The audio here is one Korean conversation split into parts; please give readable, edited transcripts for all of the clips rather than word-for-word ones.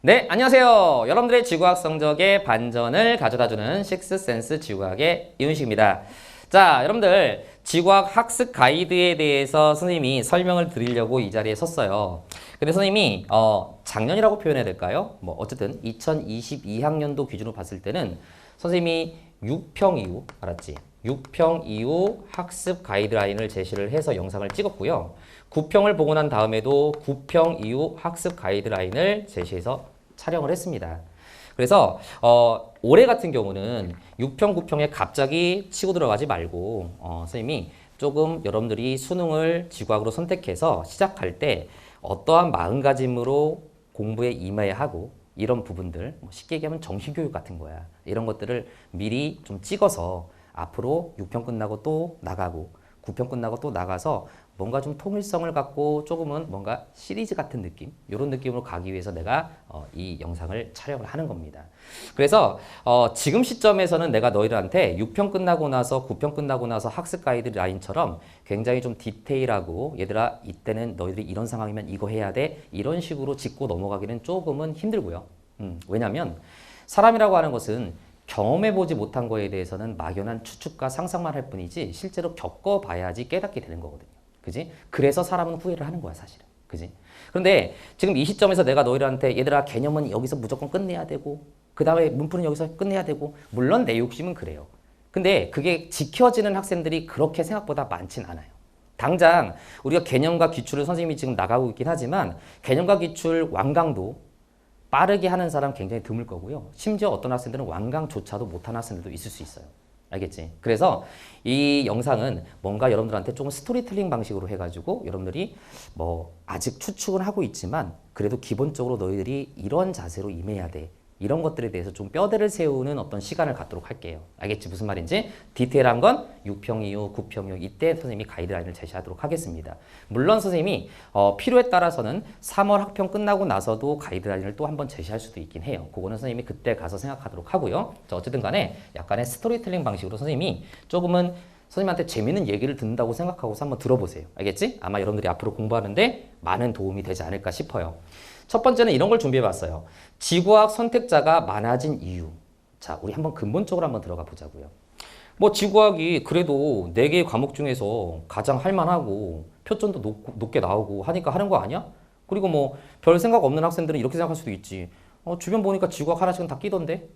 네, 안녕하세요. 여러분들의 지구학 성적의 반전을 가져다주는 식스센스 지구학의 이훈식입니다. 자, 여러분들 지구학 학습 가이드에 대해서 선생님이 설명을 드리려고 이 자리에 섰어요. 근데 선생님이 작년이라고 표현해야 될까요? 뭐 어쨌든 2022학년도 기준으로 봤을 때는 선생님이 6평 이후, 알았지? 6평 이후 학습 가이드라인을 제시를 해서 영상을 찍었고요. 9평을 보고 난 다음에도 9평 이후 학습 가이드라인을 제시해서 촬영을 했습니다. 그래서 올해 같은 경우는 6평, 9평에 갑자기 치고 들어가지 말고 선생님이 조금 여러분들이 수능을 지구학으로 선택해서 시작할 때 어떠한 마음가짐으로 공부에 임해야 하고 이런 부분들, 쉽게 얘기하면 정시교육 같은 거야. 이런 것들을 미리 좀 찍어서 앞으로 6평 끝나고 또 나가고 9평 끝나고 또 나가서 뭔가 좀 통일성을 갖고 조금은 뭔가 시리즈 같은 느낌, 이런 느낌으로 가기 위해서 내가 이 영상을 촬영을 하는 겁니다. 그래서 지금 시점에서는 내가 너희들한테 6평 끝나고 나서 9평 끝나고 나서 학습 가이드 라인처럼 굉장히 좀 디테일하고 얘들아 이때는 너희들이 이런 상황이면 이거 해야 돼 이런 식으로 짚고 넘어가기는 조금은 힘들고요. 왜냐하면 사람이라고 하는 것은 경험해보지 못한 거에 대해서는 막연한 추측과 상상만 할 뿐이지 실제로 겪어봐야지 깨닫게 되는 거거든요. 그지? 그래서 사람은 후회를 하는 거야, 사실은. 그지? 그런데 지금 이 시점에서 내가 너희들한테 얘들아 개념은 여기서 무조건 끝내야 되고 그 다음에 문풀은 여기서 끝내야 되고 물론 내 욕심은 그래요. 근데 그게 지켜지는 학생들이 그렇게 생각보다 많진 않아요. 당장 우리가 개념과 기출을 선생님이 지금 나가고 있긴 하지만 개념과 기출 완강도 빠르게 하는 사람 굉장히 드물 거고요. 심지어 어떤 학생들은 완강조차도 못하는 학생들도 있을 수 있어요. 알겠지? 그래서 이 영상은 뭔가 여러분들한테 조금 스토리텔링 방식으로 해가지고 여러분들이 뭐 아직 추측은 하고 있지만 그래도 기본적으로 너희들이 이런 자세로 임해야 돼. 이런 것들에 대해서 좀 뼈대를 세우는 어떤 시간을 갖도록 할게요. 알겠지? 무슨 말인지? 디테일한 건 6평 이후, 9평 이후 이때 선생님이 가이드라인을 제시하도록 하겠습니다. 물론 선생님이 필요에 따라서는 3월 학평 끝나고 나서도 가이드라인을 또 한번 제시할 수도 있긴 해요. 그거는 선생님이 그때 가서 생각하도록 하고요. 자, 어쨌든 간에 약간의 스토리텔링 방식으로 선생님이 조금은 선생님한테 재밌는 얘기를 듣는다고 생각하고서 한번 들어보세요. 알겠지? 아마 여러분들이 앞으로 공부하는데 많은 도움이 되지 않을까 싶어요. 첫 번째는 이런 걸 준비해 봤어요. 지구학 선택자가 많아진 이유. 자, 우리 한번 근본적으로 한번 들어가 보자고요. 뭐 지구학이 그래도 4개의 과목 중에서 가장 할만하고 표점도 높게 나오고 하니까 하는 거 아니야? 그리고 뭐 별 생각 없는 학생들은 이렇게 생각할 수도 있지. 주변 보니까 지구학 하나씩은 다 끼던데?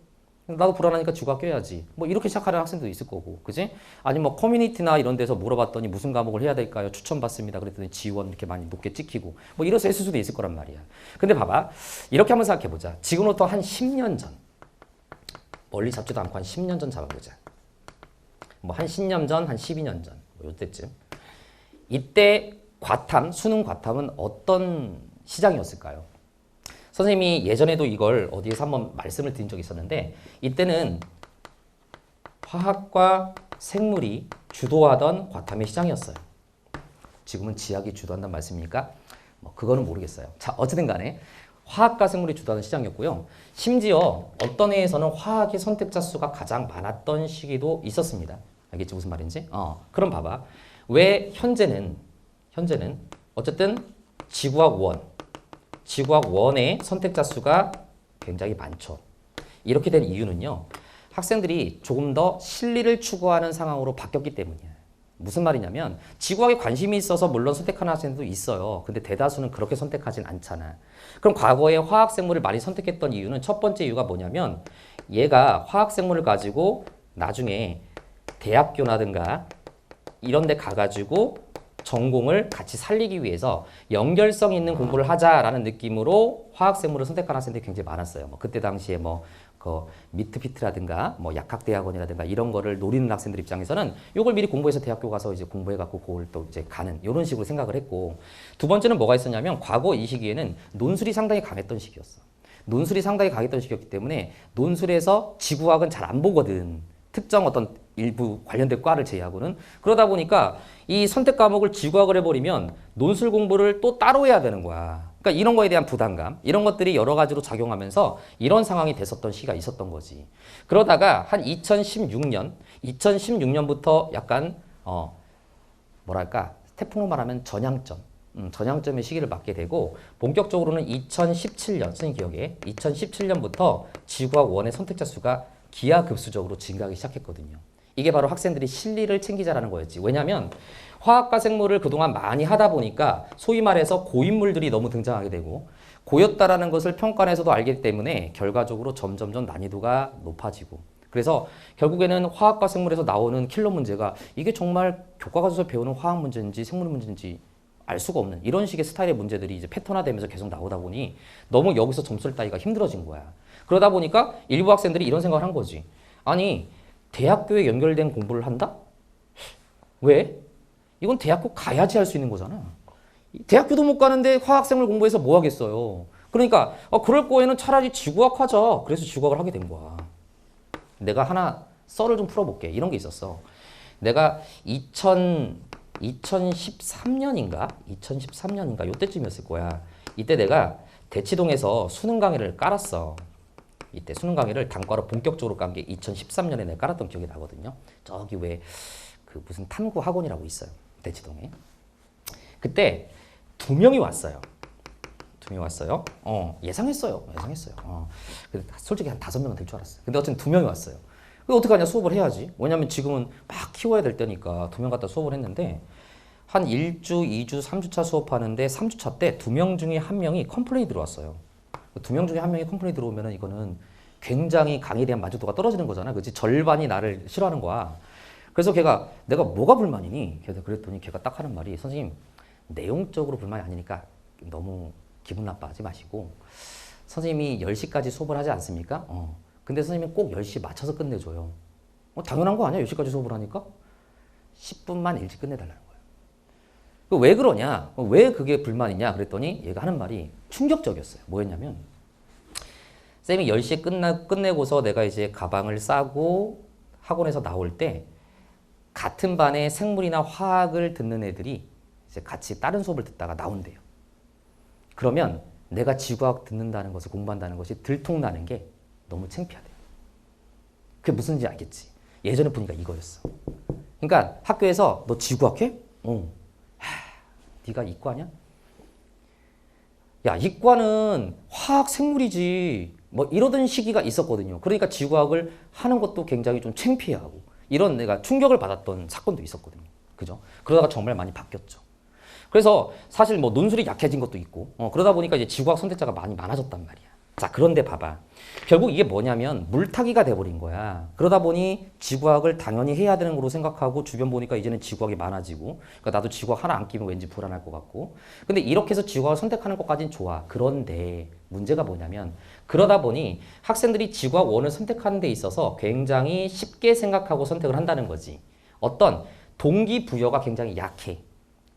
나도 불안하니까 지구학 껴야지. 뭐 이렇게 시작하는 학생도 있을 거고, 그지? 아니 뭐 커뮤니티나 이런 데서 물어봤더니 무슨 과목을 해야 될까요? 추천받습니다. 그랬더니 지원 이렇게 많이 높게 찍히고, 뭐 이래서 했을 수도 있을 거란 말이야. 근데 봐봐, 이렇게 한번 생각해 보자. 지금부터 한 10년 전, 멀리 잡지도 않고 한 10년 전 잡아보자. 뭐 한 10년 전, 한 12년 전, 뭐 요때쯤. 이때 과탐, 수능 과탐은 어떤 시장이었을까요? 선생님이 예전에도 이걸 어디에서 한번 말씀을 드린 적이 있었는데 이때는 화학과 생물이 주도하던 과탐의 시장이었어요. 지금은 지학이 주도한다는 말씀입니까? 뭐 그거는 모르겠어요. 자, 어쨌든 간에 화학과 생물이 주도하는 시장이었고요. 심지어 어떤 해에서는 화학의 선택자 수가 가장 많았던 시기도 있었습니다. 알겠지? 무슨 말인지? 그럼 봐봐. 왜 현재는 어쨌든 지구학 1의 선택자 수가 굉장히 많죠. 이렇게 된 이유는요. 학생들이 조금 더 실리를 추구하는 상황으로 바뀌었기 때문이에요. 무슨 말이냐면 지구학에 관심이 있어서 물론 선택하는 학생들도 있어요. 근데 대다수는 그렇게 선택하진 않잖아. 그럼 과거에 화학생물을 많이 선택했던 이유는 첫 번째 이유가 뭐냐면 얘가 화학생물을 가지고 나중에 대학교라든가 이런 데 가가지고 전공을 같이 살리기 위해서 연결성 있는 공부를 하자라는 느낌으로 화학생물을 선택한 학생들이 굉장히 많았어요. 뭐 그때 당시에 그 미트피트라든가 뭐 약학대학원이라든가 이런 거를 노리는 학생들 입장에서는 이걸 미리 공부해서 대학교 가서 이제 공부해갖고 그걸 또 이제 가는 이런 식으로 생각을 했고, 두 번째는 뭐가 있었냐면 과거 이 시기에는 논술이 상당히 강했던 시기였어. 논술이 상당히 강했던 시기였기 때문에 논술에서 지구학은 잘 안 보거든. 특정 어떤 일부 관련된 과를 제외하고는. 그러다 보니까 이 선택 과목을 지구학을 해버리면 논술 공부를 또 따로 해야 되는 거야. 그러니까 이런 거에 대한 부담감, 이런 것들이 여러 가지로 작용하면서 이런 상황이 됐었던 시기가 있었던 거지. 그러다가 한 2016년부터 약간 뭐랄까 태풍으로 말하면 전향점, 전향점의 시기를 맞게 되고 본격적으로는 2017년, 선생님 기억에 2017년부터 지구학 1의 선택자 수가 기하급수적으로 증가하기 시작했거든요. 이게 바로 학생들이 실리를 챙기자라는 거였지. 왜냐하면 화학과 생물을 그동안 많이 하다 보니까 소위 말해서 고인물들이 너무 등장하게 되고 고였다라는 것을 평가에서도 알기 때문에 결과적으로 점점점 난이도가 높아지고 그래서 결국에는 화학과 생물에서 나오는 킬러 문제가 이게 정말 교과과정에서 배우는 화학 문제인지 생물 문제인지 알 수가 없는 이런 식의 스타일의 문제들이 이제 패턴화되면서 계속 나오다 보니 너무 여기서 점수를 따기가 힘들어진 거야. 그러다 보니까 일부 학생들이 이런 생각을 한 거지. 아니 대학교에 연결된 공부를 한다? 왜? 이건 대학교 가야지 할 수 있는 거잖아. 대학교도 못 가는데 화학생물 공부해서 뭐 하겠어요. 그러니까 그럴 거에는 차라리 지구학 하자. 그래서 지구학을 하게 된 거야. 내가 하나 썰을 좀 풀어볼게. 이런 게 있었어. 내가 2013년인가? 2013년인가? 요때쯤이었을 거야. 이때 내가 대치동에서 수능 강의를 깔았어. 이때 수능 강의를 단과로 본격적으로 깐 게 2013년에 내가 깔았던 기억이 나거든요. 저기 왜 그 무슨 탐구 학원이라고 있어요. 대치동에. 그때 2명이 왔어요. 2명이 왔어요. 예상했어요. 근데 솔직히 한 5명은 될 줄 알았어요. 근데 어쨌든 2명이 왔어요. 그럼 어떡하냐, 수업을 해야지. 왜냐면 지금은 막 키워야 될 때니까 2명 갖다 수업을 했는데 한 1주, 2주, 3주차 수업하는데 3주차 때 2명 중에 1명이 컴플레인이 들어왔어요. 2명 중에 1명이 컴플레인이 들어오면은 이거는 굉장히 강의에 대한 만족도가 떨어지는 거잖아. 그렇지? 절반이 나를 싫어하는 거야. 그래서 내가 뭐가 불만이니? 그랬더니 걔가 딱 하는 말이 선생님 내용적으로 불만이 아니니까 너무 기분 나빠하지 마시고 선생님이 10시까지 수업을 하지 않습니까? 근데 선생님이 꼭 10시 맞춰서 끝내줘요. 당연한 거 아니야? 10시까지 수업을 하니까? 10분만 일찍 끝내달라는 거예요. 왜 그러냐? 왜 그게 불만이냐? 그랬더니 얘가 하는 말이 충격적이었어요. 뭐였냐면 쌤이 10시에 끝내고서 내가 이제 가방을 싸고 학원에서 나올 때 같은 반에 생물이나 화학을 듣는 애들이 이제 같이 다른 수업을 듣다가 나온대요. 그러면 내가 지구학 듣는다는 것을 공부한다는 것이 들통나는 게 너무 창피하대요. 그게 무슨지 알겠지? 예전에 보니까 이거였어. 그러니까 학교에서 너 지구학 해? 네가 이과냐? 야, 이과는 화학 생물이지. 뭐 이러던 시기가 있었거든요. 그러니까 지구학을 하는 것도 굉장히 좀 창피하고 이런 내가 충격을 받았던 사건도 있었거든요. 그죠? 그러다가 정말 많이 바뀌었죠. 그래서 사실 뭐 논술이 약해진 것도 있고 그러다 보니까 이제 지구학 선택자가 많아졌단 말이야. 자, 그런데 봐봐. 결국 이게 뭐냐면 물타기가 돼버린 거야. 그러다 보니 지구학을 당연히 해야 되는 거로 생각하고 주변 보니까 이제는 지구학이 많아지고 그러니까 나도 지구학 하나 안 끼면 왠지 불안할 것 같고 근데 이렇게 해서 지구학을 선택하는 것까지는 좋아. 그런데 문제가 뭐냐면 그러다 보니 학생들이 지구학 1을 선택하는 데 있어서 굉장히 쉽게 생각하고 선택을 한다는 거지. 어떤 동기부여가 굉장히 약해.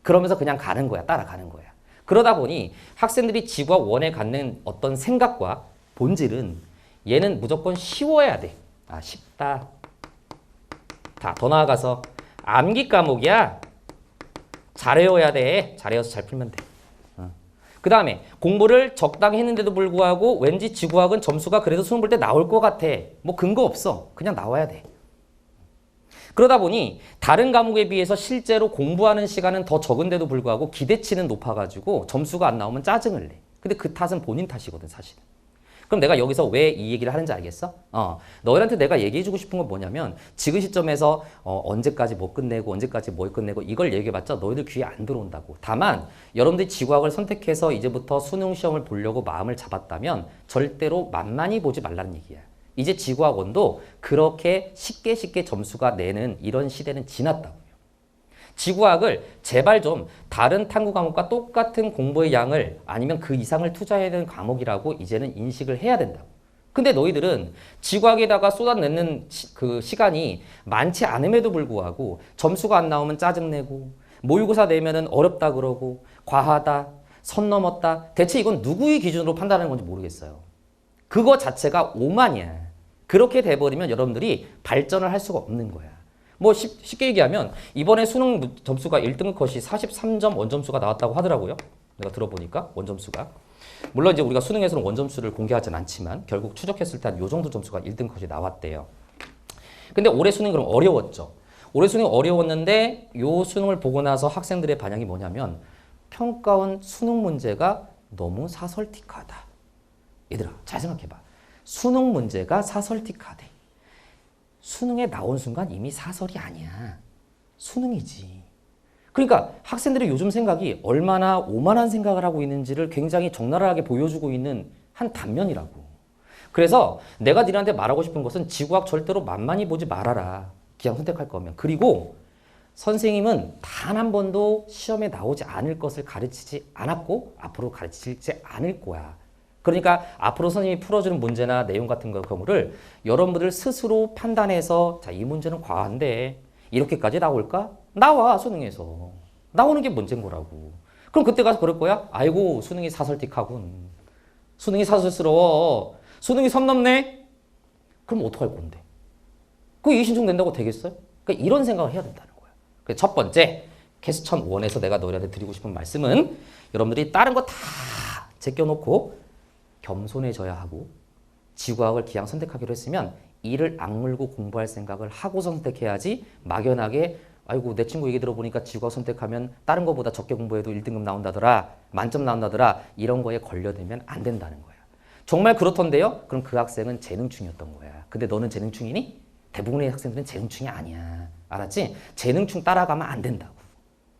그러면서 그냥 가는 거야. 따라가는 거야. 그러다 보니 학생들이 지구학 1에 갖는 어떤 생각과 본질은 얘는 무조건 쉬워야 돼. 쉽다. 자, 더 나아가서 암기 과목이야. 잘 외워야 돼. 잘 외워서 잘 풀면 돼. 그 다음에 공부를 적당히 했는데도 불구하고 왠지 지구학은 점수가 그래도 수능 볼 때 나올 것 같아. 뭐 근거 없어. 그냥 나와야 돼. 그러다 보니 다른 과목에 비해서 실제로 공부하는 시간은 더 적은데도 불구하고 기대치는 높아가지고 점수가 안 나오면 짜증을 내. 근데 그 탓은 본인 탓이거든, 사실은. 그럼 내가 여기서 왜 이 얘기를 하는지 알겠어? 너희한테 내가 얘기해주고 싶은 건 뭐냐면 지금 시점에서 언제까지 뭐 끝내고 언제까지 뭘 끝내고 이걸 얘기해봤자 너희들 귀에 안 들어온다고. 다만 여러분들이 지구학을 선택해서 이제부터 수능 시험을 보려고 마음을 잡았다면 절대로 만만히 보지 말라는 얘기야. 이제 지구학원도 그렇게 쉽게 점수가 내는 이런 시대는 지났다고요. 지구학을 제발 좀 다른 탐구 과목과 똑같은 공부의 양을 아니면 그 이상을 투자해야 되는 과목이라고 이제는 인식을 해야 된다고. 근데 너희들은 지구학에다가 쏟아내는 그 시간이 많지 않음에도 불구하고 점수가 안 나오면 짜증내고 모의고사 내면은 어렵다 그러고 과하다, 선 넘었다. 대체 이건 누구의 기준으로 판단하는 건지 모르겠어요. 그거 자체가 오만이야. 그렇게 돼버리면 여러분들이 발전을 할 수가 없는 거야. 뭐 쉽게 얘기하면 이번에 수능 점수가 1등급 컷이 43점 원점수가 나왔다고 하더라고요. 내가 들어보니까 원점수가. 물론 이제 우리가 수능에서는 원점수를 공개하진 않지만 결국 추적했을 때 한 요 정도 점수가 1등급 컷이 나왔대요. 근데 올해 수능이 그럼 어려웠죠. 올해 수능이 어려웠는데 요 수능을 보고 나서 학생들의 반응이 뭐냐면 평가원 수능 문제가 너무 사설틱하다. 얘들아, 잘 생각해봐. 수능 문제가 사설틱하대. 수능에 나온 순간 이미 사설이 아니야. 수능이지. 그러니까 학생들의 요즘 생각이 얼마나 오만한 생각을 하고 있는지를 굉장히 적나라하게 보여주고 있는 한 단면이라고. 그래서 내가 니네한테 말하고 싶은 것은 지구학 절대로 만만히 보지 말아라. 기왕 선택할 거면. 그리고 선생님은 단 한 번도 시험에 나오지 않을 것을 가르치지 않았고 앞으로 가르치지 않을 거야. 그러니까 앞으로 선생님이 풀어주는 문제나 내용 같은 경우를 여러분들 스스로 판단해서 자, 이 문제는 과한데 이렇게까지 나올까? 나와, 수능에서. 나오는 게 문제인 거라고. 그럼 그때 가서 그럴 거야? 아이고, 수능이 사설틱하군. 수능이 사설스러워. 수능이 선 넘네? 그럼 어떡할 건데? 그게 이의신청 된다고 되겠어요? 그러니까 이런 생각을 해야 된다는 거야. 그래서 첫 번째, 퀘스천 1에서 내가 너희한테 드리고 싶은 말씀은 여러분들이 다른 거 다 제껴놓고 겸손해져야 하고 지구학을 기왕 선택하기로 했으면 이를 악물고 공부할 생각을 하고 선택해야지 막연하게 아이고 내 친구 얘기 들어보니까 지구학 선택하면 다른 거보다 적게 공부해도 1등급 나온다더라. 만점 나온다더라. 이런 거에 걸려들면 안 된다는 거야. 정말 그렇던데요? 그럼 그 학생은 재능충이었던 거야. 근데 너는 재능충이니? 대부분의 학생들은 재능충이 아니야. 알았지? 재능충 따라가면 안 된다고.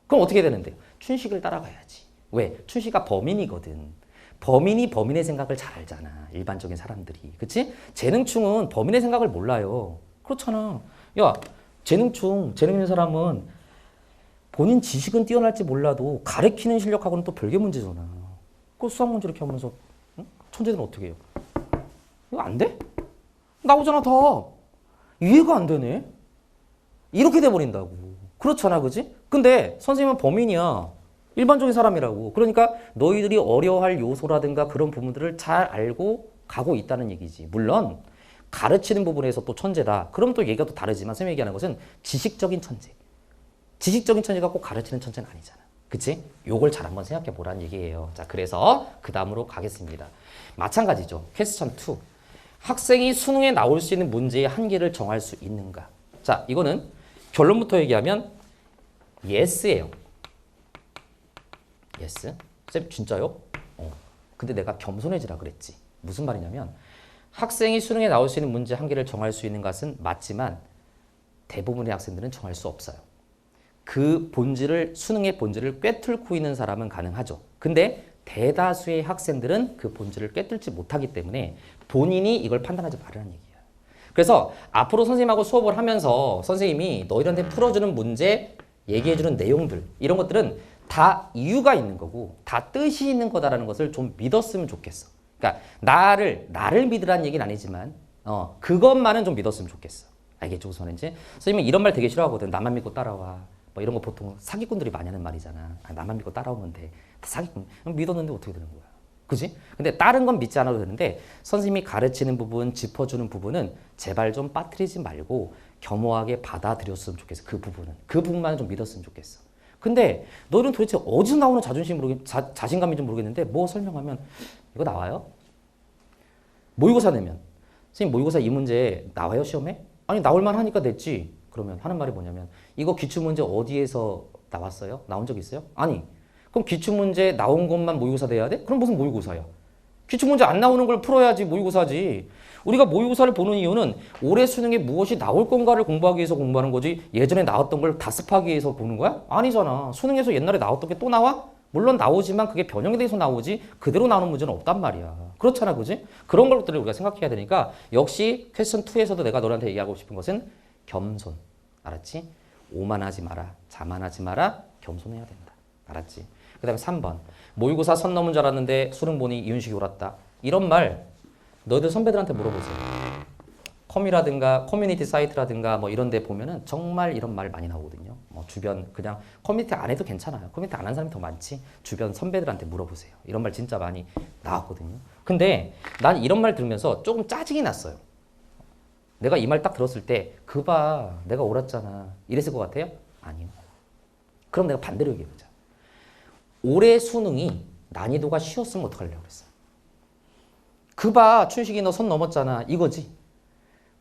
그럼 어떻게 되는데요? 춘식을 따라가야지. 왜? 춘식이가 범인이거든. 범인이 범인의 생각을 잘 알잖아. 일반적인 사람들이. 그치? 재능충은 범인의 생각을 몰라요. 그렇잖아. 야, 재능충, 재능 있는 사람은 본인 지식은 뛰어날지 몰라도 가르치는 실력하고는 또 별개 문제잖아. 그 수학 문제 이렇게 하면서 응? 천재들은 어떻게 해요? 이거 안 돼? 나오잖아, 다. 이해가 안 되네? 이렇게 돼버린다고. 그렇잖아, 그지? 근데 선생님은 범인이야. 일반적인 사람이라고. 그러니까 너희들이 어려워할 요소라든가 그런 부분들을 잘 알고 가고 있다는 얘기지. 물론 가르치는 부분에서 또 천재다. 그럼 또 얘기가 또 다르지만 선생님이 얘기하는 것은 지식적인 천재. 지식적인 천재가 꼭 가르치는 천재는 아니잖아. 그치? 요걸 잘 한번 생각해 보라는 얘기예요. 자, 그래서 그 다음으로 가겠습니다. 마찬가지죠. 퀘스천 2. 학생이 수능에 나올 수 있는 문제의 한계를 정할 수 있는가? 자, 이거는 결론부터 얘기하면 yes예요. yes. 쌤 진짜요? 근데 내가 겸손해지라 그랬지. 무슨 말이냐면 학생이 수능에 나올 수 있는 문제 한계를 정할 수 있는 것은 맞지만 대부분의 학생들은 정할 수 없어요. 그 본질을 수능의 본질을 꿰뚫고 있는 사람은 가능하죠. 근데 대다수의 학생들은 그 본질을 꿰뚫지 못하기 때문에 본인이 이걸 판단하지 말라는 얘기야. 그래서 앞으로 선생님하고 수업을 하면서 선생님이 너희한테 풀어주는 문제, 얘기해주는 내용들 이런 것들은 다 이유가 있는 거고 다 뜻이 있는 거다라는 것을 좀 믿었으면 좋겠어. 그러니까 나를 믿으라는 얘기는 아니지만 그것만은 좀 믿었으면 좋겠어. 알겠죠? 우선인지 선생님은 이런 말 되게 싫어하거든. 나만 믿고 따라와. 뭐 이런 거 보통 사기꾼들이 많이 하는 말이잖아. 나만 믿고 따라오면 돼. 다 사기꾼. 믿었는데 어떻게 되는 거야? 그지? 근데 다른 건 믿지 않아도 되는데 선생님이 가르치는 부분, 짚어주는 부분은 제발 좀 빠뜨리지 말고 겸허하게 받아들였으면 좋겠어. 그 부분은. 그 부분만은 좀 믿었으면 좋겠어. 근데 너희는 도대체 어디서 나오는 자신감인지 모르겠는데 뭐 설명하면 이거 나와요? 모의고사 내면 선생님 모의고사 이 문제 나와요 시험에? 아니 나올만 하니까 냈지. 그러면 하는 말이 뭐냐면 이거 기출문제 어디에서 나왔어요? 나온 적 있어요? 아니. 그럼 기출문제 나온 것만 모의고사 돼야 돼? 그럼 무슨 모의고사야? 기출문제 안 나오는 걸 풀어야지 모의고사지. 우리가 모의고사를 보는 이유는 올해 수능에 무엇이 나올 건가를 공부하기 위해서 공부하는 거지 예전에 나왔던 걸 답습하기 위해서 보는 거야? 아니잖아. 수능에서 옛날에 나왔던 게 또 나와? 물론 나오지만 그게 변형이 돼서 나오지 그대로 나오는 문제는 없단 말이야. 그렇잖아, 그지? 그런 것들을 우리가 생각해야 되니까 역시 퀘스천 2에서도 내가 너한테 얘기하고 싶은 것은 겸손. 알았지? 오만하지 마라. 자만하지 마라. 겸손해야 된다. 알았지? 그 다음에 3번. 모의고사 선 넘은 줄 알았는데 수능 보니 이윤식이 옳았다. 이런 말 너희들 선배들한테 물어보세요. 컴이라든가 커뮤니티 사이트라든가 뭐 이런 데 보면은 정말 이런 말 많이 나오거든요. 뭐 주변 그냥 커뮤니티 안 해도 괜찮아요. 커뮤니티 안 한 사람이 더 많지. 주변 선배들한테 물어보세요. 이런 말 진짜 많이 나왔거든요. 근데 난 이런 말 들으면서 조금 짜증이 났어요. 내가 이 말 딱 들었을 때 그 봐 내가 옳았잖아 이랬을 것 같아요? 아니요. 그럼 내가 반대로 얘기해보자. 올해 수능이 난이도가 쉬웠으면 어떡하려고 그랬어? 그 봐 춘식이 너 선 넘었잖아 이거지.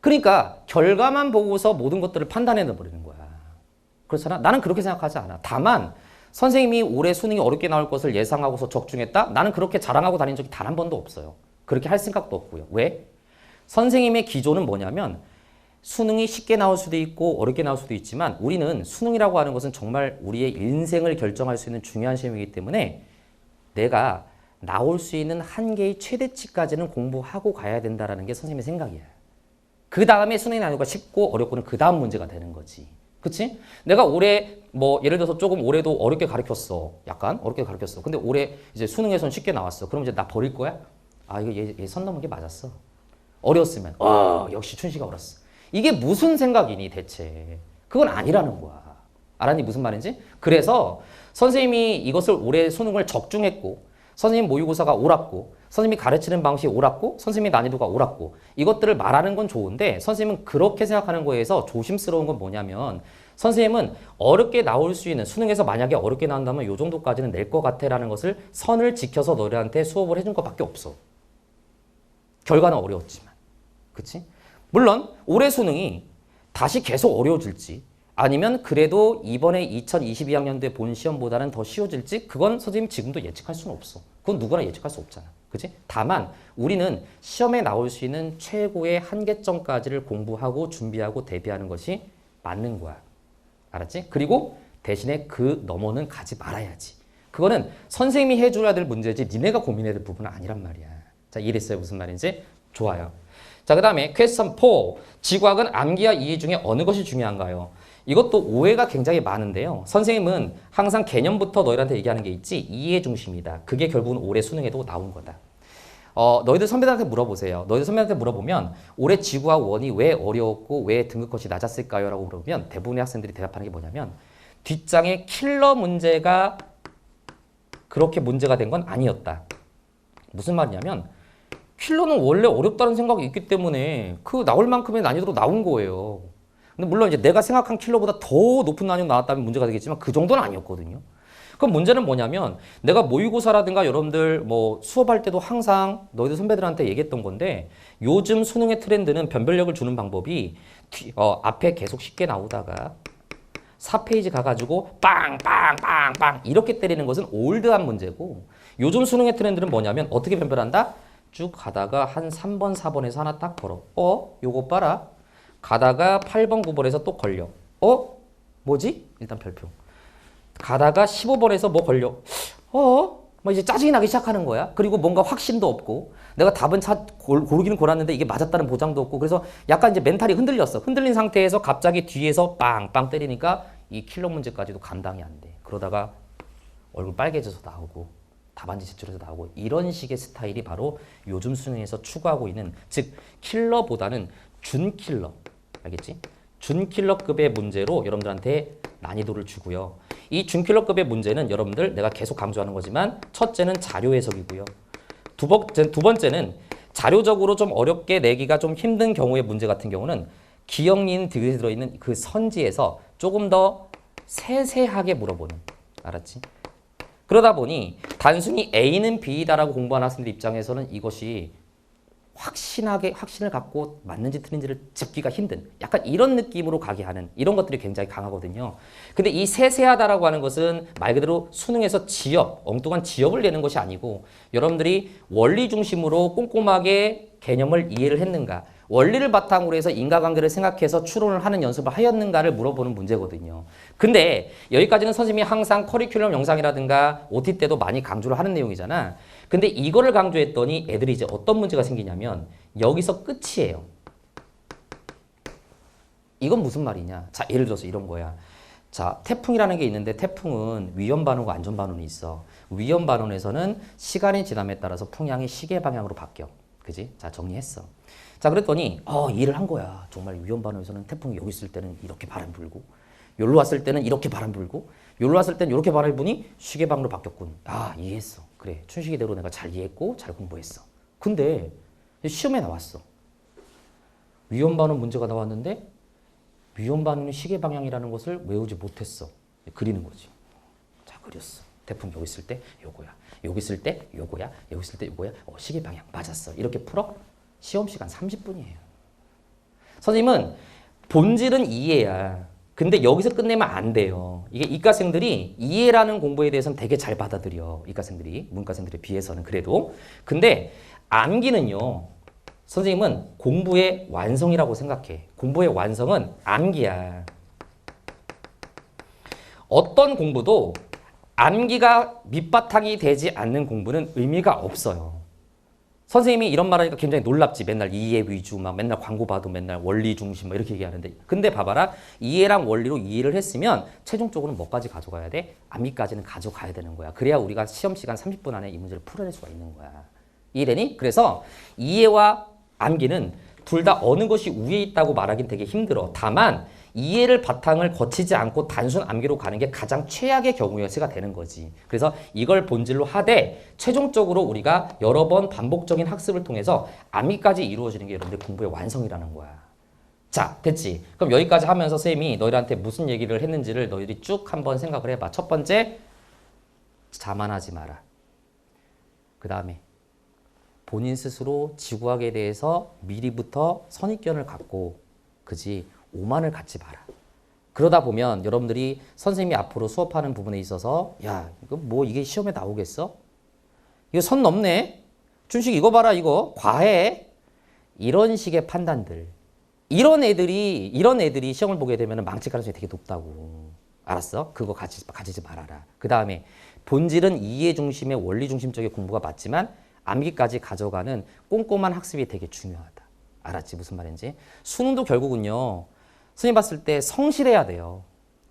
그러니까 결과만 보고서 모든 것들을 판단해 버리는 거야. 그렇잖아. 나는 그렇게 생각하지 않아. 다만 선생님이 올해 수능이 어렵게 나올 것을 예상하고서 적중했다? 나는 그렇게 자랑하고 다닌 적이 단 한 번도 없어요. 그렇게 할 생각도 없고요. 왜? 선생님의 기조는 뭐냐면 수능이 쉽게 나올 수도 있고 어렵게 나올 수도 있지만 우리는 수능이라고 하는 것은 정말 우리의 인생을 결정할 수 있는 중요한 시험이기 때문에 내가 나올 수 있는 한계의 최대치까지는 공부하고 가야 된다는 게 선생님의 생각이야. 그 다음에 수능이 나오니까 쉽고 어렵고는 그 다음 문제가 되는 거지. 그치? 내가 올해 뭐 예를 들어서 조금 올해도 어렵게 가르쳤어. 약간 어렵게 가르쳤어. 근데 올해 이제 수능에선 쉽게 나왔어. 그럼 이제 나 버릴 거야? 아 이거 얘 선 넘은 게 맞았어. 어려웠으면 역시 춘식이가 어렸어. 이게 무슨 생각이니 대체. 그건 아니라는 거야. 알았니 무슨 말인지? 그래서 선생님이 이것을 올해 수능을 적중했고 선생님 모의고사가 옳았고 선생님이 가르치는 방식이 옳았고 선생님의 난이도가 옳았고 이것들을 말하는 건 좋은데 선생님은 그렇게 생각하는 거에서 조심스러운 건 뭐냐면 선생님은 어렵게 나올 수 있는 수능에서 만약에 어렵게 나온다면 요 정도까지는 낼 것 같아 라는 것을 선을 지켜서 너희한테 수업을 해준 것밖에 없어. 결과는 어려웠지만. 그치? 물론 올해 수능이 다시 계속 어려워질지 아니면 그래도 이번에 2022학년도에 본 시험보다는 더 쉬워질지 그건 선생님 지금도 예측할 수는 없어. 그건 누구나 예측할 수 없잖아. 그치? 다만 우리는 시험에 나올 수 있는 최고의 한계점까지를 공부하고 준비하고 대비하는 것이 맞는 거야. 알았지? 그리고 대신에 그 너머는 가지 말아야지. 그거는 선생님이 해줘야 될 문제지 니네가 고민해야 될 부분은 아니란 말이야. 자, 이해됐어요? 무슨 말인지? 좋아요. 자, 그 다음에 퀘스천 4. 지구학은 암기와 이해 중에 어느 것이 중요한가요? 이것도 오해가 굉장히 많은데요. 선생님은 항상 개념부터 너희한테 얘기하는 게 있지 이해 중심이다. 그게 결국은 올해 수능에도 나온 거다. 너희들 선배들한테 물어보세요. 너희들 선배들한테 물어보면 올해 지구학 1이 왜 어려웠고 왜 등급컷이 낮았을까요? 라고 물어보면 대부분의 학생들이 대답하는 게 뭐냐면 뒷장에 킬러 문제가 그렇게 문제가 된 건 아니었다. 무슨 말이냐면 킬러는 원래 어렵다는 생각이 있기 때문에 그 나올 만큼의 난이도로 나온 거예요. 근데 물론 이제 내가 생각한 킬러보다 더 높은 난이도 나왔다면 문제가 되겠지만 그 정도는 아니었거든요. 그럼 문제는 뭐냐면 내가 모의고사라든가 여러분들 뭐 수업할 때도 항상 너희들 선배들한테 얘기했던 건데 요즘 수능의 트렌드는 변별력을 주는 방법이 앞에 계속 쉽게 나오다가 4페이지 가가지고 빵빵빵빵 이렇게 때리는 것은 올드한 문제고 요즘 수능의 트렌드는 뭐냐면 어떻게 변별한다? 쭉 가다가 한 3번, 4번에서 하나 딱 걸어. 요거 봐라. 가다가 8번, 9번에서 또 걸려. 뭐지? 일단 별표. 가다가 15번에서 뭐 걸려. 뭐 이제 짜증이 나기 시작하는 거야. 그리고 뭔가 확신도 없고 내가 답은 고르기는 골랐는데 이게 맞았다는 보장도 없고 그래서 약간 이제 멘탈이 흔들렸어. 흔들린 상태에서 갑자기 뒤에서 빵빵 때리니까 이 킬러 문제까지도 감당이 안 돼. 그러다가 얼굴 빨개져서 나오고 답안지 제출해서 나오고 이런 식의 스타일이 바로 요즘 수능에서 추구하고 있는 즉 킬러보다는 준킬러. 알겠지? 준킬러급의 문제로 여러분들한테 난이도를 주고요. 이 준킬러급의 문제는 여러분들 내가 계속 강조하는 거지만 첫째는 자료 해석이고요. 두 번째는 자료적으로 좀 어렵게 내기가 좀 힘든 경우의 문제 같은 경우는 기억린 득에 들어있는 그 선지에서 조금 더 세세하게 물어보는. 알았지? 그러다 보니 단순히 A는 B다라고 공부하는 학생들 입장에서는 이것이 확신을 갖고 맞는지 틀린지를 짚기가 힘든 약간 이런 느낌으로 가게 하는 이런 것들이 굉장히 강하거든요. 근데 이 세세하다라고 하는 것은 말 그대로 수능에서 엉뚱한 지엽을 내는 것이 아니고 여러분들이 원리 중심으로 꼼꼼하게 개념을 이해를 했는가 원리를 바탕으로 해서 인과관계를 생각해서 추론을 하는 연습을 하였는가를 물어보는 문제거든요. 근데 여기까지는 선생님이 항상 커리큘럼 영상이라든가 OT 때도 많이 강조를 하는 내용이잖아. 근데 이거를 강조했더니 애들이 이제 어떤 문제가 생기냐면 여기서 끝이에요. 이건 무슨 말이냐? 자, 예를 들어서 이런 거야. 자, 태풍이라는 게 있는데 태풍은 위험반원과 안전반원이 있어. 위험반원에서는 시간이 지남에 따라서 풍향이 시계 방향으로 바뀌어. 그지? 자, 정리했어. 자, 그랬더니 이해를 한 거야. 정말 위험반원에서는 태풍이 여기 있을 때는 이렇게 바람 불고 여기로 왔을 때는 이렇게 바람 불고 여기로 왔을 때는 이렇게 바람 부니 시계 방향으로 바뀌었군. 아, 이해했어. 그래, 춘식이대로 내가 잘 이해했고 잘 공부했어. 근데 시험에 나왔어. 위험반원 문제가 나왔는데 위험반원의 시계 방향이라는 것을 외우지 못했어. 그리는 거지. 자, 그렸어. 태풍 여기 있을 때 요거야. 여기 있을 때 요거야. 여기 있을 때 요거야. 시계 방향 맞았어. 이렇게 풀어. 시험 시간 30분이에요. 선생님은 본질은 이해야. 근데 여기서 끝내면 안 돼요. 이게 이과생들이 이해라는 공부에 대해서는 되게 잘 받아들여. 이과생들이. 문과생들에 비해서는 그래도. 근데 암기는요. 선생님은 공부의 완성이라고 생각해. 공부의 완성은 암기야. 어떤 공부도 암기가 밑바탕이 되지 않는 공부는 의미가 없어요. 선생님이 이런 말 하니까 굉장히 놀랍지. 맨날 이해 위주, 막 맨날 광고 봐도 맨날 원리 중심 막 이렇게 얘기하는데. 근데 봐봐라. 이해랑 원리로 이해를 했으면 최종적으로는 뭐까지 가져가야 돼? 암기까지는 가져가야 되는 거야. 그래야 우리가 시험 시간 30분 안에 이 문제를 풀어낼 수가 있는 거야. 이해되니? 그래서 이해와 암기는 둘 다 어느 것이 우위에 있다고 말하기는 되게 힘들어. 다만 이해를 바탕을 거치지 않고 단순 암기로 가는 게 가장 최악의 경우여서가 되는 거지. 그래서 이걸 본질로 하되 최종적으로 우리가 여러 번 반복적인 학습을 통해서 암기까지 이루어지는 게 여러분들 공부의 완성이라는 거야. 자, 됐지? 그럼 여기까지 하면서 선생님이 너희들한테 무슨 얘기를 했는지를 너희들이 쭉 한번 생각을 해봐. 첫 번째, 자만하지 마라. 그 다음에 본인 스스로 지구학에 대해서 미리부터 선입견을 갖고 그지 오만을 갖지 마라. 그러다 보면 여러분들이 선생님이 앞으로 수업하는 부분에 있어서 야 이거 뭐 이게 시험에 나오겠어? 이거 선 넘네? 준식 이거 봐라 이거 과해? 이런 식의 판단들 이런 애들이 시험을 보게 되면 망칠 가능성이 되게 높다고. 알았어? 그거 가지지 말아라. 그 다음에 본질은 이해 중심의 원리 중심적인 공부가 맞지만 암기까지 가져가는 꼼꼼한 학습이 되게 중요하다. 알았지? 무슨 말인지? 수능도 결국은요. 선생님 봤을 때 성실해야 돼요.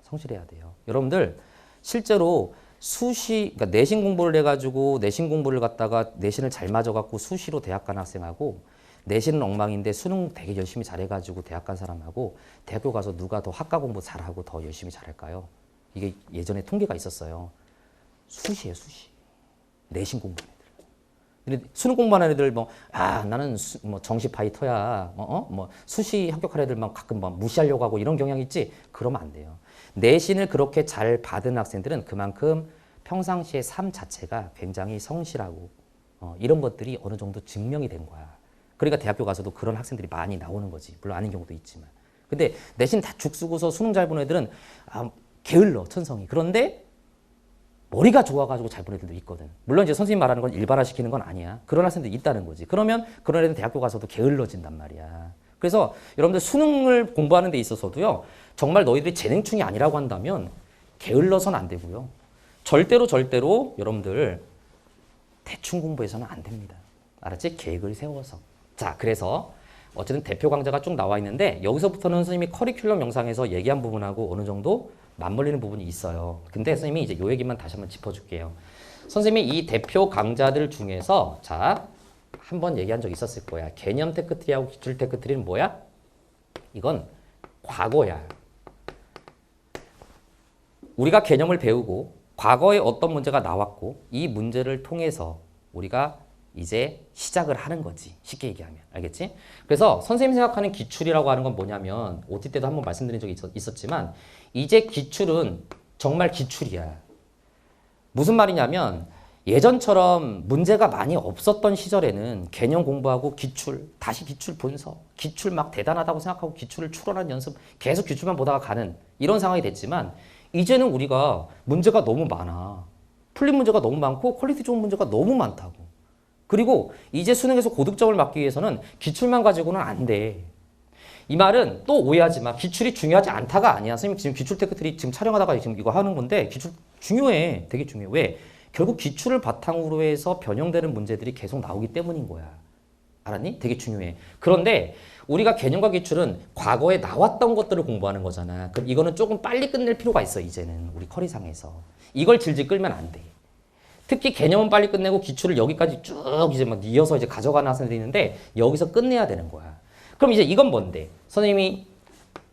성실해야 돼요. 여러분들 실제로 그러니까 내신 공부를 해가지고 내신 공부를 갖다가 내신을 잘 맞아갖고 수시로 대학 간 학생하고 내신은 엉망인데 수능 되게 열심히 잘해가지고 대학 간 사람하고 대학교 가서 누가 더 학과 공부 잘하고 더 열심히 잘할까요? 이게 예전에 통계가 있었어요. 수시예요, 수시. 내신 공부하는 애들. 근데 수능 공부하는 애들 나는 정시 파이터야. 수시 합격할 애들만 가끔 무시하려고 하고 이런 경향이 있지? 그러면 안 돼요. 내신을 그렇게 잘 받은 학생들은 그만큼 평상시의 삶 자체가 굉장히 성실하고 이런 것들이 어느 정도 증명이 된 거야. 그러니까 대학교 가서도 그런 학생들이 많이 나오는 거지. 물론 아닌 경우도 있지만. 근데 내신 다 죽 쓰고서 수능 잘 보는 애들은 게을러, 천성이. 그런데 머리가 좋아가지고 잘 보는 애들도 있거든. 물론 이제 선생님 말하는 건 일반화시키는 건 아니야. 그런 학생들이 있다는 거지. 그러면 그런 애들은 대학교 가서도 게을러진단 말이야. 그래서 여러분들 수능을 공부하는 데 있어서도요. 정말 너희들이 재능충이 아니라고 한다면 게을러서는 안 되고요. 절대로 여러분들 대충 공부해서는 안 됩니다. 알았지? 계획을 세워서. 자, 그래서 어쨌든 대표 강좌가 쭉 나와 있는데 여기서부터는 선생님이 커리큘럼 영상에서 얘기한 부분하고 어느 정도 맞물리는 부분이 있어요. 근데 선생님이 이제 요 얘기만 다시 한번 짚어줄게요. 선생님이 이 대표 강좌들 중에서 자, 한번 얘기한 적 있었을 거야. 개념 테크트리하고 기출 테크트리는 뭐야? 이건 과거야. 우리가 개념을 배우고 과거에 어떤 문제가 나왔고 이 문제를 통해서 우리가 이제 시작을 하는 거지. 쉽게 얘기하면. 알겠지? 그래서 선생님이 생각하는 기출이라고 하는 건 뭐냐면 OT 때도 한번 말씀드린 적이 있었지만 이제 기출은 정말 기출이야. 무슨 말이냐면 예전처럼 문제가 많이 없었던 시절에는 개념 공부하고 기출, 다시 기출 분석, 기출 막 대단하다고 생각하고 기출을 추론하는 연습 계속 기출만 보다가 가는 이런 상황이 됐지만 이제는 우리가 문제가 너무 많아. 풀린 문제가 너무 많고 퀄리티 좋은 문제가 너무 많다고. 그리고 이제 수능에서 고득점을 받기 위해서는 기출만 가지고는 안 돼. 이 말은 또 오해하지 마. 기출이 중요하지 않다가 아니야. 선생님 지금 기출 테크트리 지금 촬영하다가 지금 이거 하는 건데 기출 중요해. 되게 중요해. 왜? 결국 기출을 바탕으로 해서 변형되는 문제들이 계속 나오기 때문인 거야. 알았니? 되게 중요해. 그런데 우리가 개념과 기출은 과거에 나왔던 것들을 공부하는 거잖아. 그럼 이거는 조금 빨리 끝낼 필요가 있어. 이제는 우리 커리상에서. 이걸 질질 끌면 안 돼. 특히 개념은 빨리 끝내고 기출을 여기까지 쭉 이제 막 이어서 이제 가져가는 학생들이 있는데 여기서 끝내야 되는 거야. 그럼 이제 이건 뭔데? 선생님이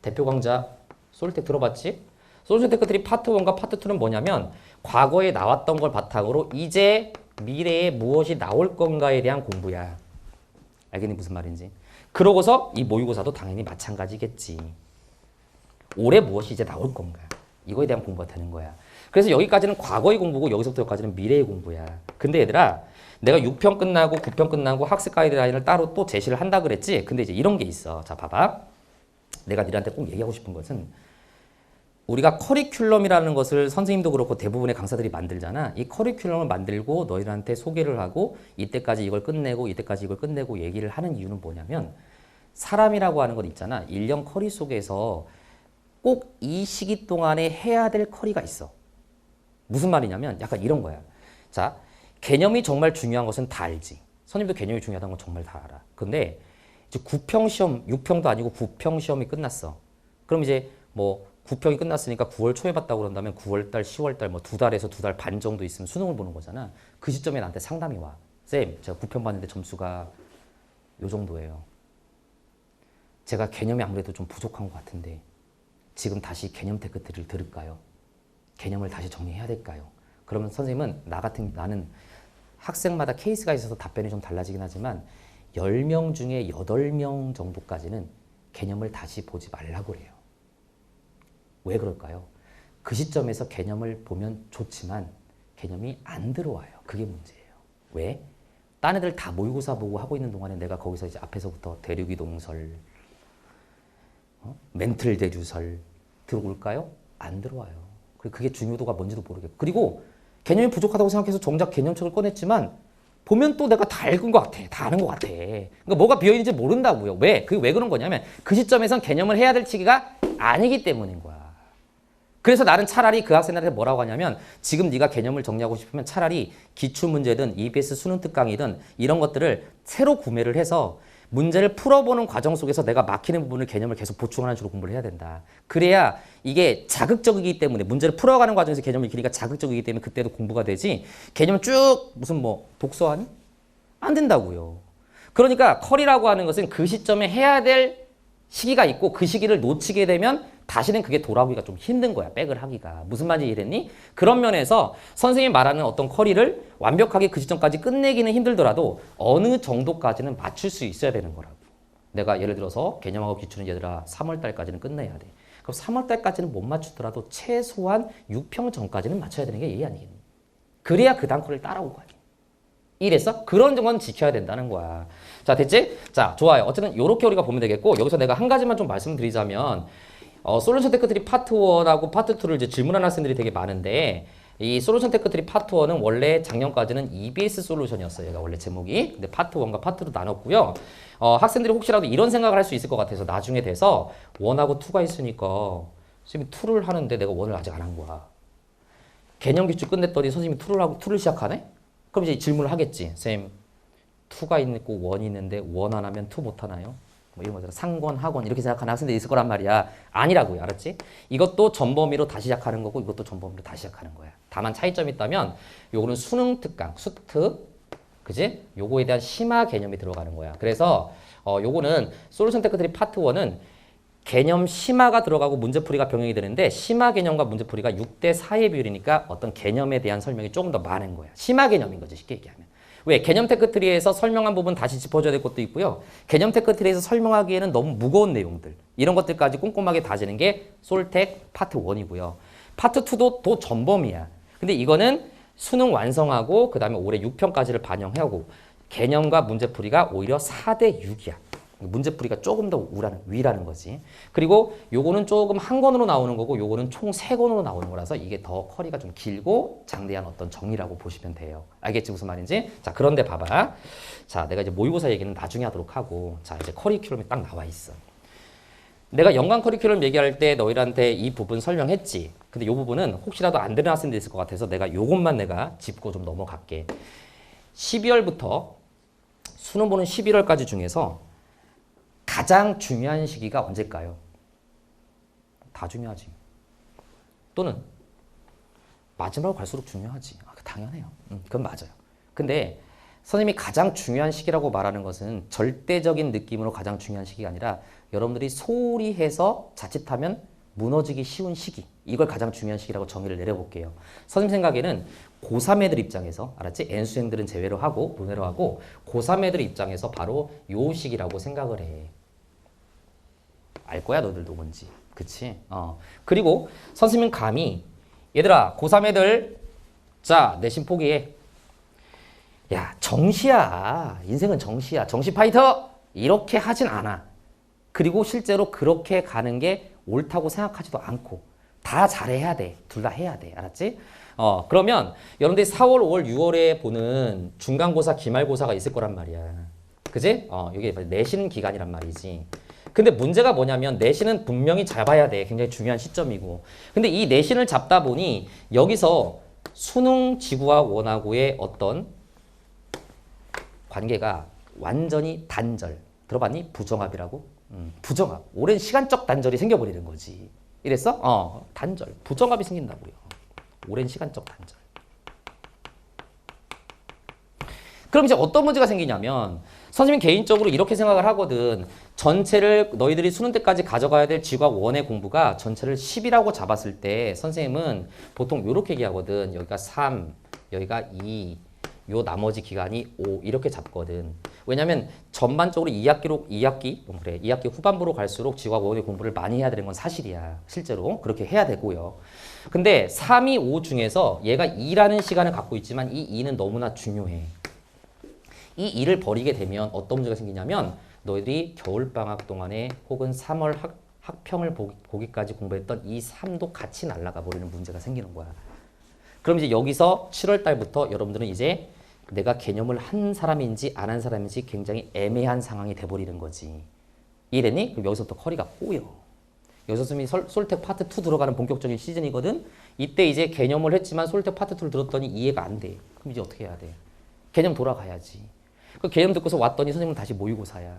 대표 강좌 솔텍 들어봤지? 솔루션 테크트리 파트 1과 파트 2는 뭐냐면 과거에 나왔던 걸 바탕으로 이제 미래에 무엇이 나올 건가에 대한 공부야. 알겠니? 무슨 말인지? 그러고서 이 모의고사도 당연히 마찬가지겠지. 올해 무엇이 이제 나올 건가? 이거에 대한 공부가 되는 거야. 그래서 여기까지는 과거의 공부고 여기서부터 여기까지는 미래의 공부야. 근데 얘들아 내가 6편 끝나고 9편 끝나고 학습 가이드라인을 따로 또 제시를 한다 그랬지? 근데 이제 이런 게 있어. 자 봐봐. 내가 니한테 꼭 얘기하고 싶은 것은 우리가 커리큘럼이라는 것을 선생님도 그렇고 대부분의 강사들이 만들잖아. 이 커리큘럼을 만들고 너희들한테 소개를 하고 이때까지 이걸 끝내고 이때까지 이걸 끝내고 얘기를 하는 이유는 뭐냐면 사람이라고 하는 것 있잖아. 일년 커리 속에서 꼭 이 시기 동안에 해야 될 커리가 있어. 무슨 말이냐면 약간 이런 거야. 자, 개념이 정말 중요한 것은 다 알지. 선생님도 개념이 중요하다는 건 정말 다 알아. 근데 이제 9평 시험, 6평도 아니고 9평 시험이 끝났어. 그럼 이제 뭐 9평이 끝났으니까 9월 초에 봤다고 그런다면 9월달, 10월달 뭐 2달에서 2달 반 정도 있으면 수능을 보는 거잖아. 그 시점에 나한테 상담이 와. 쌤, 제가 9평 봤는데 점수가 요 정도예요. 제가 개념이 아무래도 좀 부족한 것 같은데 지금 다시 개념 테크트를 들을까요? 개념을 다시 정리해야 될까요? 그러면 선생님은 나는 학생마다 케이스가 있어서 답변이 좀 달라지긴 하지만 10명 중에 8명 정도까지는 개념을 다시 보지 말라고 그래요. 왜 그럴까요? 그 시점에서 개념을 보면 좋지만 개념이 안 들어와요. 그게 문제예요. 왜? 딴 애들 다 모의고사 보고 하고 있는 동안에 내가 거기서 이제 앞에서부터 대륙이동설, 멘틀 대주설 들어올까요? 안 들어와요. 그게 중요도가 뭔지도 모르겠고. 그리고 개념이 부족하다고 생각해서 정작 개념책을 꺼냈지만 보면 또 내가 다 읽은 것 같아. 다 아는 것 같아. 그러니까 뭐가 비어있는지 모른다고요. 왜? 그게 왜 그런 거냐면 그 시점에선 개념을 해야 될 시기가 아니기 때문인 거야. 그래서 나는 차라리 그 학생들한테 뭐라고 하냐면 지금 네가 개념을 정리하고 싶으면 차라리 기출문제든 EBS 수능 특강이든 이런 것들을 새로 구매를 해서 문제를 풀어보는 과정 속에서 내가 막히는 부분을 개념을 계속 보충하는 식으로 공부를 해야 된다. 그래야 이게 자극적이기 때문에 문제를 풀어가는 과정에서 개념을 익히니까 자극적이기 때문에 그때도 공부가 되지 개념을 쭉 무슨 뭐 독서하니? 안 된다고요. 그러니까 컬이라고 하는 것은 그 시점에 해야 될 시기가 있고 그 시기를 놓치게 되면 다시는 그게 돌아오기가 좀 힘든 거야. 백을 하기가. 무슨 말인지 이해됐니? 그런 면에서 선생님이 말하는 어떤 커리를 완벽하게 그 시점까지 끝내기는 힘들더라도 어느 정도까지는 맞출 수 있어야 되는 거라고. 내가 예를 들어서 개념하고 기출은 얘들아 3월 달까지는 끝내야 돼. 그럼 3월 달까지는 못 맞추더라도 최소한 6평 전까지는 맞춰야 되는 게 예의 아니겠니? 그래야 그 다음 커리를 따라오고 가니. 이랬어? 그런 건 지켜야 된다는 거야. 자, 됐지? 자, 좋아요. 어쨌든 이렇게 우리가 보면 되겠고 여기서 내가 한 가지만 좀 말씀드리자면 솔루션 테크트리 파트 1하고 파트 2를 이제 질문하는 학생들이 되게 많은데 이 솔루션 테크트리 파트 1은 원래 작년까지는 EBS 솔루션이었어요. 얘가 원래 제목이. 근데 파트 1과 파트 2로 나눴고요. 학생들이 혹시라도 이런 생각을 할 수 있을 것 같아서 나중에 돼서 1하고 2가 있으니까 선생님이 2를 하는데 내가 1을 아직 안 한 거야. 개념 기출 끝냈더니 선생님이 2를 시작하네? 그럼 이제 질문을 하겠지. 선생님 2가 있고 1이 있는데 1 안 하면 2 못 하나요? 뭐 이런 거잖아. 상권, 학원 이렇게 생각하는 학생들이 있을 거란 말이야. 아니라고요. 알았지? 이것도 전범위로 다시 시작하는 거고 이것도 전범위로 다시 시작하는 거야. 다만 차이점이 있다면 요거는 수능 특강, 수특, 그지? 요거에 대한 심화 개념이 들어가는 거야. 그래서 요거는 솔루션 테크트리 파트 1은 개념 심화가 들어가고 문제풀이가 병행이 되는데 심화 개념과 문제풀이가 6대 4의 비율이니까 어떤 개념에 대한 설명이 조금 더 많은 거야. 심화 개념인 거지. 쉽게 얘기하면. 왜? 개념 테크트리에서 설명한 부분 다시 짚어줘야 될 것도 있고요. 개념 테크트리에서 설명하기에는 너무 무거운 내용들 이런 것들까지 꼼꼼하게 다지는 게 솔텍 파트 1이고요. 파트 2도 또 전범이야. 근데 이거는 수능 완성하고 그 다음에 올해 6편까지를 반영하고 개념과 문제풀이가 오히려 4대 6이야. 문제풀이가 조금 더 위라는 거지. 그리고 요거는 조금 한 권으로 나오는 거고 요거는 총 3권으로 나오는 거라서 이게 더 커리가 좀 길고 장대한 어떤 정리라고 보시면 돼요. 알겠지 무슨 말인지? 자, 그런데 봐봐. 자, 내가 이제 모의고사 얘기는 나중에 하도록 하고 자, 이제 커리큘럼이 딱 나와 있어. 내가 연관 커리큘럼 얘기할 때 너희한테 이 부분 설명했지. 근데 이 부분은 혹시라도 안 되는 학생들이 있을 것 같아서 내가 요것만 내가 짚고 좀 넘어갈게. 12월부터 수능 보는 11월까지 중에서 가장 중요한 시기가 언제일까요? 다 중요하지. 또는 마지막으로 갈수록 중요하지. 당연해요. 그건 맞아요. 근데 선생님이 가장 중요한 시기라고 말하는 것은 절대적인 느낌으로 가장 중요한 시기가 아니라 여러분들이 소홀히 해서 자칫하면 무너지기 쉬운 시기. 이걸 가장 중요한 시기라고 정의를 내려볼게요. 선생님 생각에는 고3 애들 입장에서 알았지? N수생들은 제외로 하고 논외로 하고 고3 애들 입장에서 바로 요 시기라고 생각을 해. 알 거야 너들도 뭔지. 그치? 그리고 선생님 감히 얘들아 고3 애들 자 내신 포기해. 야 정시야. 인생은 정시야. 정시 파이터 이렇게 하진 않아. 그리고 실제로 그렇게 가는 게 옳다고 생각하지도 않고 다 잘해야 돼. 둘 다 해야 돼. 알았지? 그러면 여러분들이 4월, 5월, 6월에 보는 중간고사, 기말고사가 있을 거란 말이야. 그지? 이게 내신 기간이란 말이지. 근데 문제가 뭐냐면 내신은 분명히 잡아야 돼. 굉장히 중요한 시점이고. 근데 이 내신을 잡다 보니 여기서 수능 지구학 원하고의 어떤 관계가 완전히 단절. 들어봤니? 부정합이라고? 부정합. 오랜 시간적 단절이 생겨버리는 거지. 이랬어? 단절. 부정합이 생긴다고요. 오랜 시간적 단절. 그럼 이제 어떤 문제가 생기냐면 선생님 개인적으로 이렇게 생각을 하거든. 전체를 너희들이 수능 때까지 가져가야 될 지구학 원의 공부가 전체를 10이라고 잡았을 때 선생님은 보통 이렇게 얘기하거든. 여기가 3, 여기가 2, 요 나머지 기간이 5 이렇게 잡거든. 왜냐면 전반적으로 2학기 후반부로 갈수록 지구학 원의 공부를 많이 해야 되는 건 사실이야. 실제로 그렇게 해야 되고요. 근데 3, 2, 5 중에서 얘가 2라는 시간을 갖고 있지만 이 2는 너무나 중요해. 이 2를 버리게 되면 어떤 문제가 생기냐면 너희들이 겨울방학 동안에 혹은 3월 학평을 보기까지 공부했던 이 3도 같이 날아가 버리는 문제가 생기는 거야. 그럼 이제 여기서 7월 달부터 여러분들은 이제 내가 개념을 한 사람인지 안 한 사람인지 굉장히 애매한 상황이 돼버리는 거지. 이해됐니? 그럼 여기서부터 커리가 꼬여. 여기서 선생님이 솔텍 파트 2 들어가는 본격적인 시즌이거든. 이때 이제 개념을 했지만 솔텍 파트 2를 들었더니 이해가 안 돼. 그럼 이제 어떻게 해야 돼? 개념 돌아가야지. 그 개념 듣고서 왔더니 선생님은 다시 모의고사야.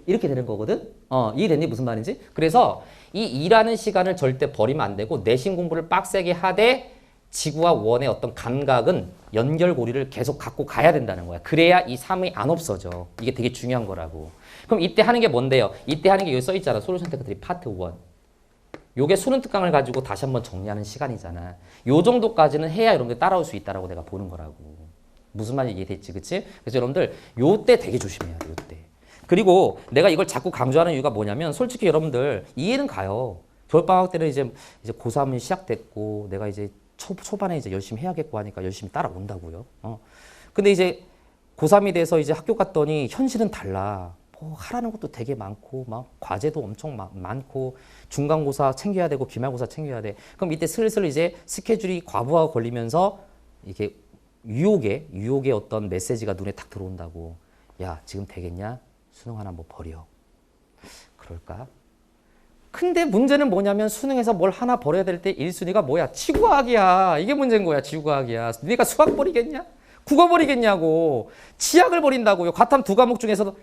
이렇게 되는 거거든. 이해됐니? 무슨 말인지? 그래서 이 2라는 시간을 절대 버리면 안 되고 내신 공부를 빡세게 하되 지구와 원의 어떤 감각은 연결고리를 계속 갖고 가야 된다는 거야. 그래야 이 3이 안 없어져. 이게 되게 중요한 거라고. 그럼 이때 하는 게 뭔데요? 이때 하는 게 여기 써 있잖아. 솔루션 테크트리 파트 1. 요게 수능 특강을 가지고 다시 한번 정리하는 시간이잖아. 요 정도까지는 해야 여러분들 따라올 수 있다라고 내가 보는 거라고. 무슨 말인지 이해됐지? 그치? 그래서 여러분들 요때 되게 조심해야 돼. 요때. 그리고 내가 이걸 자꾸 강조하는 이유가 뭐냐면 솔직히 여러분들 이해는 가요. 겨울방학 때는 이제 고3이 시작됐고 내가 이제 초반에 이제 열심히 해야겠고 하니까 열심히 따라온다고요. 근데 이제 고3이 돼서 이제 학교 갔더니 현실은 달라. 뭐 하라는 것도 되게 많고 막 과제도 엄청 많고 중간고사 챙겨야 되고 기말고사 챙겨야 돼. 그럼 이때 슬슬 이제 스케줄이 과부하가 걸리면서 이게 유혹의 어떤 메시지가 눈에 탁 들어온다고. 야, 지금 되겠냐? 수능 하나 뭐 버려. 그럴까? 근데 문제는 뭐냐면 수능에서 뭘 하나 버려야 될 때 1순위가 뭐야? 지구과학이야. 이게 문제인 거야. 지구과학이야. 네가 수학 버리겠냐? 국어 버리겠냐고. 지학을 버린다고요. 과탐 2과목 중에서도.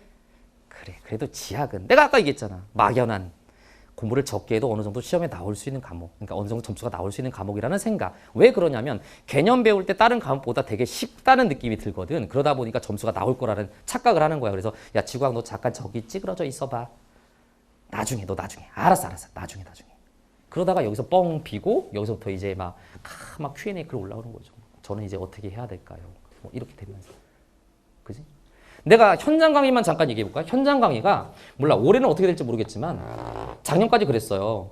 그래, 그래도 지학은 내가 아까 얘기했잖아. 막연한 공부를 적게 해도 어느 정도 시험에 나올 수 있는 과목. 그러니까 어느 정도 점수가 나올 수 있는 과목이라는 생각. 왜 그러냐면 개념 배울 때 다른 과목보다 되게 쉽다는 느낌이 들거든. 그러다 보니까 점수가 나올 거라는 착각을 하는 거야. 그래서 야, 지구과학 너 잠깐 저기 찌그러져 있어봐. 나중에 알았어 나중에 그러다가 여기서 뻥 비고 여기서부터 이제 막 Q&A 글 올라오는 거죠. 저는 이제 어떻게 해야 될까요? 뭐 이렇게 되면서 그지? 내가 현장 강의만 잠깐 얘기해 볼까? 현장 강의가 몰라 올해는 어떻게 될지 모르겠지만 작년까지 그랬어요.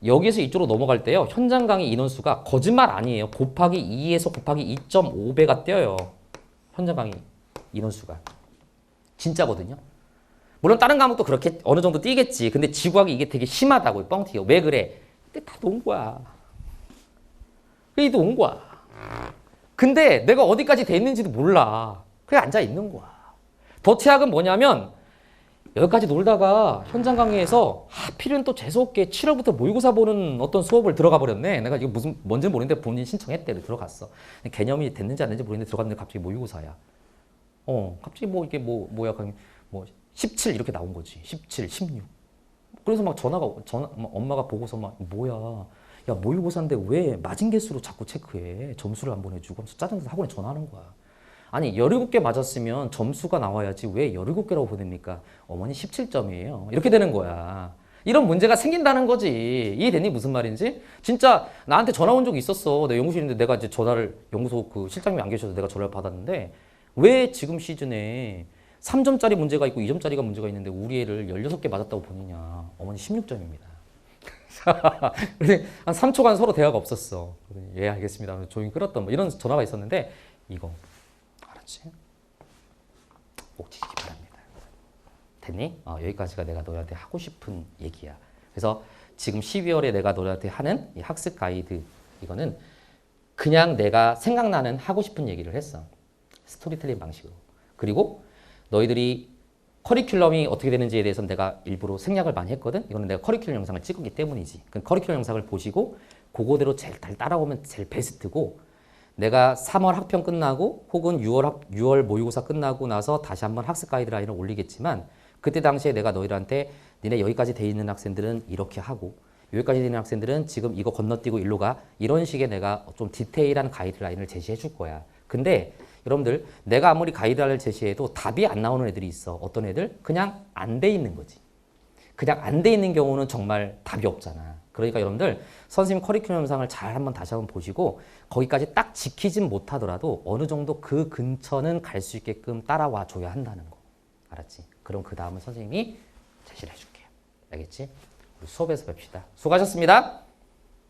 여기서 이쪽으로 넘어갈 때요 현장 강의 인원수가 거짓말 아니에요. 곱하기 2에서 곱하기 2.5배가 뛰어요. 현장 강의 인원수가 진짜거든요. 물론 다른 과목도 그렇게 어느 정도 뛰겠지. 근데 지구학이 이게 되게 심하다고 뻥튀겨. 왜 그래? 근데 다 놓은 거야. 그게 놓은 거야. 근데 내가 어디까지 돼 있는지도 몰라. 그냥 앉아 있는 거야. 더 최악은 뭐냐면 여기까지 놀다가 현장 강의에서 하필은 또 재수없게 7월부터 모의고사 보는 어떤 수업을 들어가 버렸네. 내가 이거 뭔지는 모르는데 본인 신청했대. 들어갔어. 개념이 됐는지 안 됐는지 모르겠는데 들어갔는데 갑자기 모의고사야. 갑자기 뭐 이게 뭐야 강의 17 이렇게 나온 거지. 17, 16. 그래서 막 엄마가 보고서 막 뭐야. 야, 모의고사인데 왜 맞은 개수로 자꾸 체크해. 점수를 안 보내주고 하면서 짜증나서 학원에 전화하는 거야. 아니 17개 맞았으면 점수가 나와야지 왜 17개라고 보냅니까? 어머니 17점이에요. 이렇게 되는 거야. 이런 문제가 생긴다는 거지. 이해되니? 무슨 말인지? 진짜 나한테 전화 온 적이 있었어. 내 연구실에 있는데 내가 이제 연구소 그 실장님이 안 계셔서 내가 전화를 받았는데 왜 지금 시즌에 3점짜리 문제가 있고 2점짜리가 문제가 있는데 우리 애를 16개 맞았다고 보느냐. 어머니 16점입니다. 한 3초간 서로 대화가 없었어. 예, 알겠습니다. 조용히 끌었던 이런 전화가 있었는데 이거 알았지? 꼭 지키기 바랍니다. 됐니? 여기까지가 내가 너희한테 하고 싶은 얘기야. 그래서 지금 12월에 내가 너희한테 하는 이 학습 가이드 이거는 그냥 내가 생각나는 하고 싶은 얘기를 했어. 스토리텔링 방식으로. 그리고 너희들이 커리큘럼이 어떻게 되는지에 대해서는 내가 일부러 생략을 많이 했거든. 이거는 내가 커리큘럼 영상을 찍었기 때문이지. 그 커리큘럼 영상을 보시고 그거대로 제일 잘 따라오면 제일 베스트고 내가 3월 학평 끝나고 혹은 6월 모의고사 끝나고 나서 다시 한번 학습 가이드라인을 올리겠지만 그때 당시에 내가 너희들한테 니네 여기까지 돼 있는 학생들은 이렇게 하고 여기까지 돼 있는 학생들은 지금 이거 건너뛰고 일로 가 이런 식의 내가 좀 디테일한 가이드라인을 제시해 줄 거야. 근데 여러분들 내가 아무리 가이드라인을 제시해도 답이 안 나오는 애들이 있어. 어떤 애들? 그냥 안 돼 있는 거지. 그냥 안 돼 있는 경우는 정말 답이 없잖아. 그러니까 여러분들 선생님 커리큘럼 영상을 잘 한번 다시 한번 보시고 거기까지 딱 지키진 못하더라도 어느 정도 그 근처는 갈 수 있게끔 따라와 줘야 한다는 거. 알았지? 그럼 그 다음은 선생님이 제시를 해줄게요. 알겠지? 우리 수업에서 뵙시다. 수고하셨습니다.